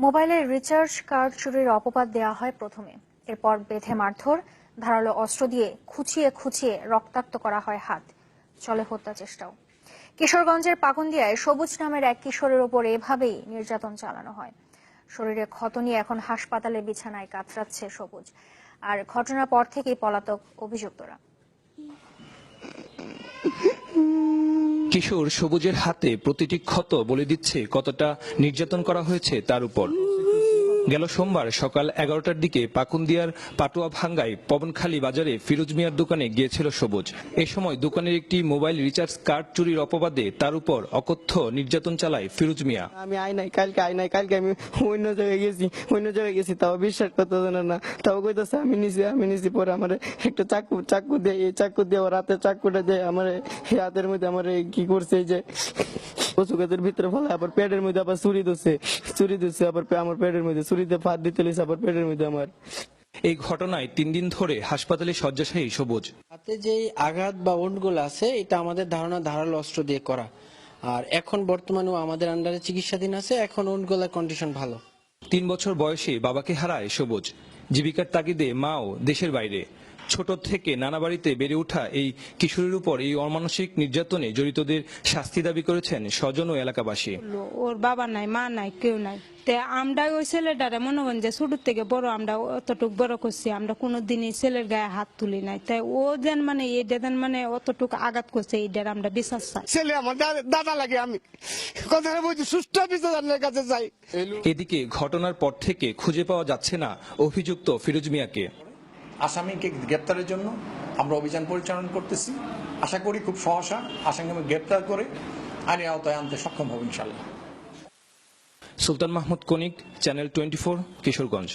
মোবাইলের recharge card চুরির অপবাদ দেওয়া হয় প্রথমে, এরপর বেঁধে মারধর, ধারালো অস্ত্র দিয়ে খুঁচিয়ে খুঁচিয়ে রক্তাক্ত করা হয় হাত, চলে হত্যা চেষ্টাও। কিশোরগঞ্জের পাকুন্দিয়ায় সবুজ নামের এক কিশোরের ওপর এভাবেই নির্যাতন চালানো হয়। শরীরে ক্ষত নিয়ে এখন হাসপাতালে বিছানায় কাতরাচ্ছে সবুজ। আর ঘটনার পর থেকেই পলাতক অভিযুক্তরা। কিশোর সবুজের হাতে প্রতিটি ক্ষত বলে দিচ্ছে কতটা নির্যাতন করা হয়েছে তার উপর। গেল সোমবার সকাল 11টার দিকে পাকুন্দিয়ার পাটুয়া ভাঙ্গায় পবনখালী বাজারে ফিরোজ মিয়ার দোকানে গিয়েছিল সবুজ। এ সময় দোকানের একটি মোবাইল রিচার্জ কার্ড চুরির অপবাদে তার উপর অকথ্য নির্যাতন চালায় ফিরোজ মিয়া। আমি কালকে আমি অন্য জায়গায় গেছি তাও বিশ্বাস করতে না, তাও কইতেছে আমি নিছি পরে আমার একটা চাকু দিয়ে এই চাকু দিয়ে ওর হাতে চাকুটা দিয়ে আমার হাতের মধ্যে আমার কি করছে এই যে কচু গাছের ভিতরে ফেলে, আবার পেটের মধ্যে আবার ছুরি দিচ্ছে আবার আমার পেটের মধ্যে ছুরিতে ফাঁদ দিতে লেছে আবার পেটের মধ্যে আমার। এই ঘটনায় 3 দিন ধরে হাসপাতালে শয্যাশায়ী সবুজ। হাতে যে আঘাত বা ওন্ডগুলো আছে এটা আমাদের ধারণা ধারালো অস্ত্র দিয়ে করা, আর এখন বর্তমানে আমাদের আন্ডারে চিকিৎসাধীন আছে, এখন ওন্ডগুলোর কন্ডিশন ভালো। 3 বছর বয়সে বাবাকে হারায় সবুজ। জীবিকার তাগিদে মাও দেশের বাইরে। ছোট থেকে নানা বাড়িতে বেড়ে ওঠা এই কিশোরের উপর এই অমানসিক নির্যাতনে জড়িতদের শাস্তি দাবি করেছেন স্বজন ও এলাকাবাসী। ওর বাবা নাই, মা নাই, কেউ নাই, আমরা ওই ছেলেটারে মনে করেন যে ছোট থেকে বড় আমরা অতটুক বড় করছি, আমরা কোনোদিনই ছেলের গায়ে হাত তুলি নাই, তাই ও যেন মানে এইটা যেন মানে অতটুক আঘাত করছে এইটার আমরা বিশ্বাস চাই। ছেলে আমার দাদা লাগে, আমি কথা বলছি সুস্থ বিচারের কাছে চাই। এদিকে ঘটনার পর থেকে খুঁজে পাওয়া যাচ্ছে না অভিযুক্ত ফিরোজ মিয়াকে। আসামিকে গ্রেপ্তারের জন্য আমরা অভিযান পরিচালনা করতেছি। আশা করি খুব সহসা আসামিকে গ্রেপ্তার করে আইনের আওতায় আনতে সক্ষম হব ইনশাআল্লাহ। সুলতান মাহমুদ কনিক, চ্যানেল 24, কিশোরগঞ্জ।